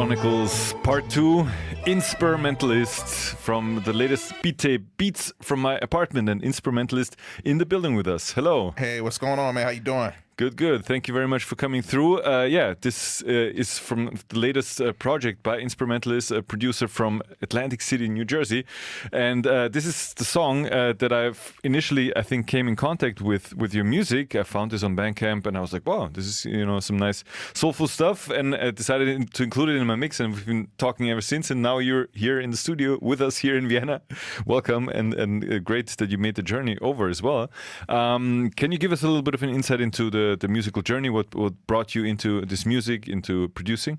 Chronicles Part 2, Inspirmentalist from the latest beat tape, Beats from My Apartment, and Inspirmentalist in the building with us. Hello. Hey, what's going on, man? How you doing? Good, good. Thank you very much for coming through. This is from the latest project by Inspirmentalist, a producer from Atlantic City, New Jersey. And this is the song that I've initially, I think, came in contact with your music. I found this on Bandcamp and I was like, wow, this is, some nice soulful stuff. And I decided to include it in my mix, and we've been talking ever since. And now you're here in the studio with us here in Vienna. Welcome, and great that you made the journey over as well. Can you give us a little bit of an insight into the musical journey? What brought you into this music, into producing?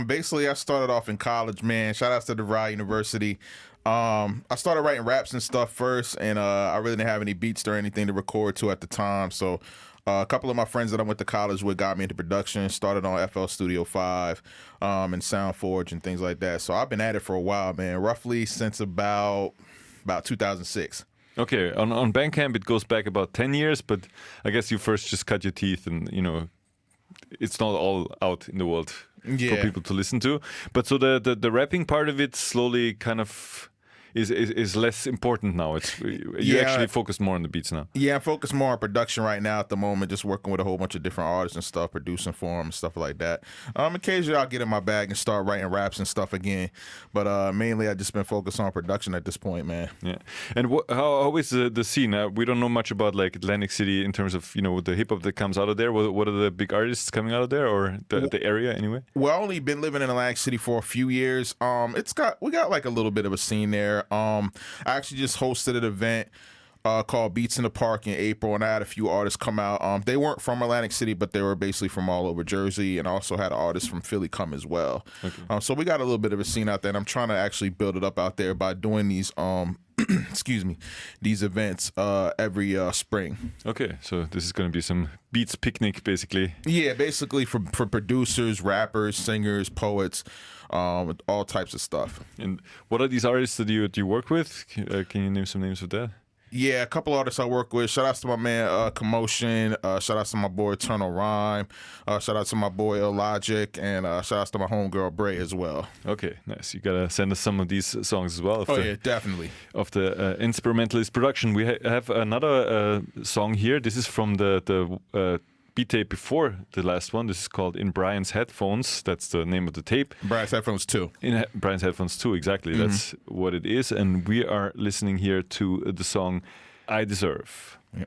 Basically, I started off in college, man. Shout out to DeVry University. I started writing raps and stuff first, and I really didn't have any beats or anything to record to at the time. So a couple of my friends that I went to college with got me into production, started on FL Studio 5 and SoundForge and things like that. So I've been at it for a while, man, roughly since about 2006. Okay, on Bandcamp it goes back about 10 years, but I guess you first just cut your teeth and, it's not all out in the world for people to listen to. But so the rapping part of it slowly kind of is less important now. You actually focus more on the beats now. Yeah, I focus more on production right now at the moment, just working with a whole bunch of different artists and stuff, producing for them and stuff like that. Occasionally I'll get in my bag and start writing raps and stuff again, but mainly I've just been focused on production at this point, man. Yeah. And how is the scene? We don't know much about like Atlantic City in terms of the hip hop that comes out of there. What are the big artists coming out of there, or the area anyway? Well, I've only been living in Atlantic City for a few years. We got like a little bit of a scene there. I actually just hosted an event called Beats in the Park in April, and I had a few artists come out. They weren't from Atlantic City, but they were basically from all over Jersey, and I also had artists from Philly come as well. Okay. So we got a little bit of a scene out there, and I'm trying to actually build it up out there by doing these these events every spring. Okay, so this is going to be some beats picnic, basically. Yeah, basically for producers, rappers, singers, poets, all types of stuff. And what are these artists that you work with? Can you name some names of that? Yeah, a couple artists I work with. Shout out to my man Commotion. Shout out to my boy Eternal Rhyme. Shout out to my boy Illogic, and shout out to my homegirl Bray as well. Okay, nice. You gotta send us some of these songs as well. Yeah, definitely. Of the Inspirmentalist production, we have another song here. This is from the beat tape before the last one. This is called In Brian's Headphones. That's the name of the tape. Brian's Headphones 2. In Brian's Headphones 2, exactly. Mm-hmm. That's what it is. And we are listening here to the song I Deserve. Yeah.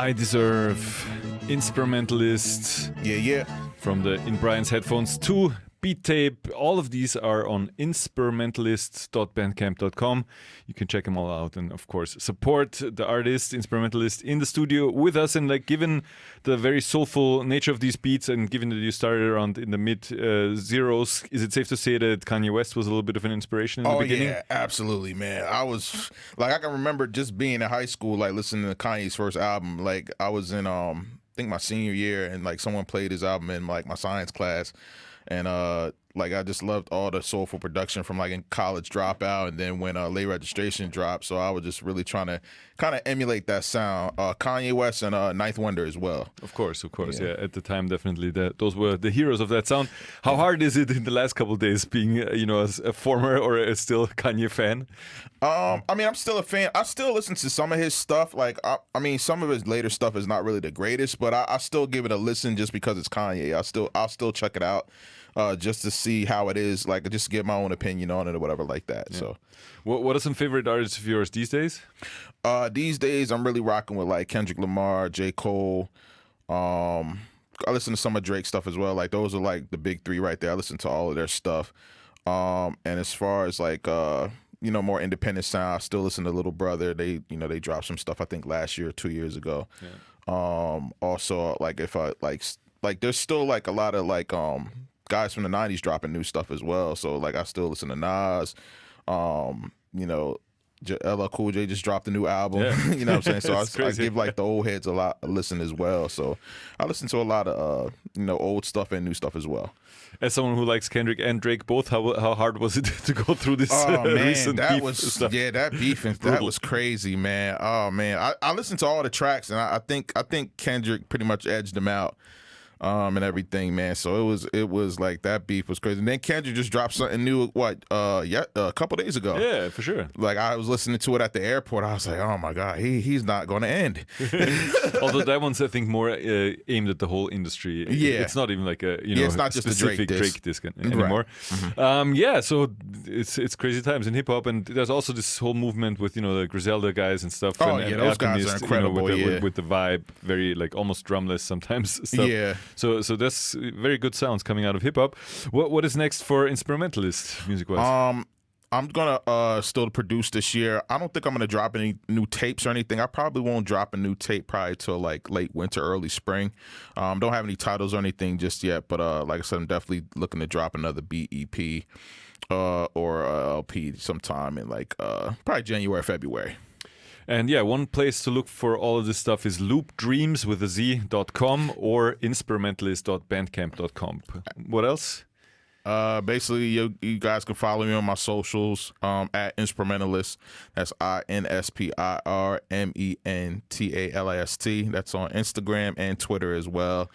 I Deserve, Inspirmentalist. Yeah. From the In Brian's Headphones 2 beat tape. All of these are on inspirmentalist.bandcamp.com. You can check them all out and, of course, support the artist, Inspirmentalist, in the studio with us. And like, given the very soulful nature of these beats and given that you started around in the mid zeros, is it safe to say that Kanye West was a little bit of an inspiration in the beginning? Yeah, absolutely, man. I was like, I can remember just being in high school, like listening to Kanye's first album. Like I was in I think my senior year, and like someone played his album in like my science class, and like I just loved all the soulful production from like in College Dropout, and then when Late Registration dropped. So I was just really trying to kind of emulate that sound. Kanye West and Ninth Wonder as well. Of course. Yeah. At the time, definitely those were the heroes of that sound. How hard is it in the last couple of days being, as a former or a still Kanye fan? I mean, I'm still a fan. I still listen to some of his stuff. Like, I mean, some of his later stuff is not really the greatest, but I still give it a listen just because it's Kanye. I'll still check it out. Just to see how it is, like just to get my own opinion on it or whatever like that. Yeah. So, what are some favorite artists of yours these days? These days, I'm really rocking with like Kendrick Lamar, J. Cole. I listen to some of Drake's stuff as well. Like those are like the big three right there. I listen to all of their stuff. And as far as like more independent sound, I still listen to Little Brother. They dropped some stuff I think last year or 2 years ago. Yeah. Also, like if I like there's still like a lot of like guys from the 90s dropping new stuff as well. So like I still listen to Nas. LL Cool J just dropped a new album. Yeah. You know what I'm saying? So I give like the old heads a listen as well. So I listen to a lot of old stuff and new stuff as well. As someone who likes Kendrick and Drake both, how hard was it to go through this recent beef stuff? That beef and that was crazy, man. Oh man, I listened to all the tracks and I think Kendrick pretty much edged him out. And everything, man. So it was like that beef was crazy. And then Kendrick just dropped something new. A couple days ago. Yeah, for sure. Like I was listening to it at the airport. I was like, oh my god, he's not going to end. Although that one's I think more aimed at the whole industry. Yeah, it's not even like a it's not just specific a Drake disc anymore. Right. Mm-hmm. So it's crazy times in hip hop, and there's also this whole movement with the Griselda guys and stuff. And those guys are incredible. With the vibe, very like almost drumless sometimes. Stuff. Yeah. So that's very good sounds coming out of hip hop. What is next for Inspirmentalist music wise? I'm gonna still produce this year. I don't think I'm gonna drop any new tapes or anything. I probably won't drop a new tape probably till like late winter, early spring. Don't have any titles or anything just yet, but like I said, I'm definitely looking to drop another beat EP or LP sometime in like probably January, February. And yeah, one place to look for all of this stuff is loopdreams.com or inspirmentalist.bandcamp.com. What else? Basically, you guys can follow me on my socials at Inspirmentalist. That's INSPIRMENTALIST. That's on Instagram and Twitter as well.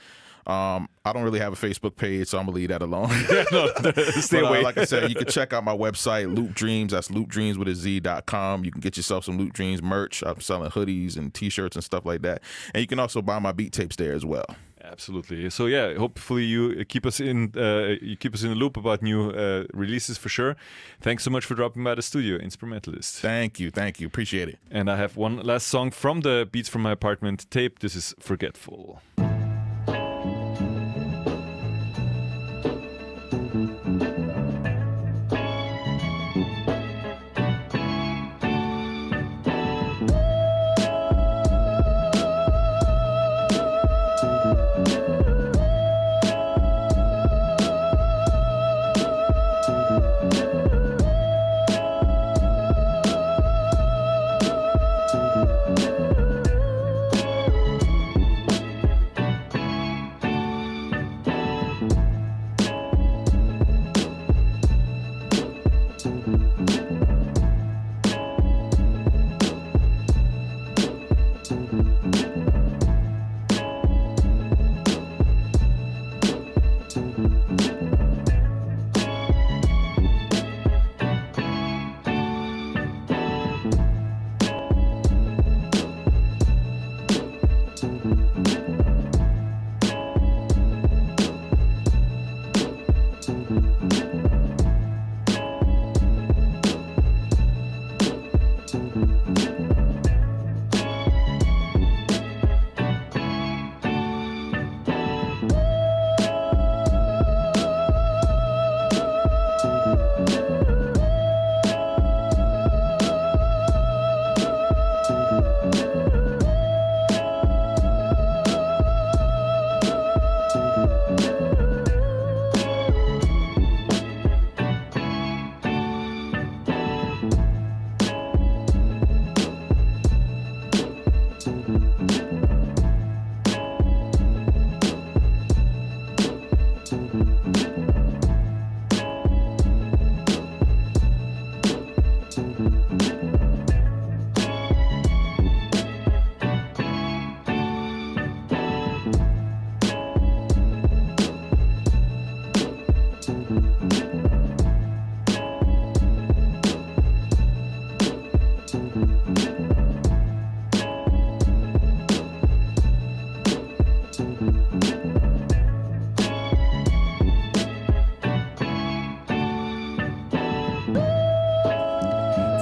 I don't really have a Facebook page, so I'm gonna leave that alone. Stay away. Like I said, you can check out my website, Loop Dreams. That's loopdreams.com. You can get yourself some Loop Dreams merch. I'm selling hoodies and T-shirts and stuff like that. And you can also buy my beat tapes there as well. Absolutely. So yeah, hopefully you keep us in the loop about new releases for sure. Thanks so much for dropping by the studio, Inspirmentalist. Thank you, appreciate it. And I have one last song from the Beats from My Apartment tape. This is Forgetful.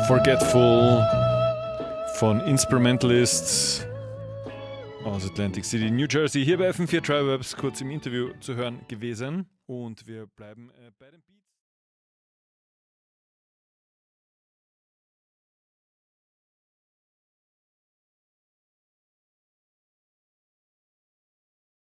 Forgetful von Inspirmentalists aus Atlantic City, New Jersey, hier bei FM4 Tribe, kurz im Interview zu hören gewesen. Und wir bleiben bei den Beats.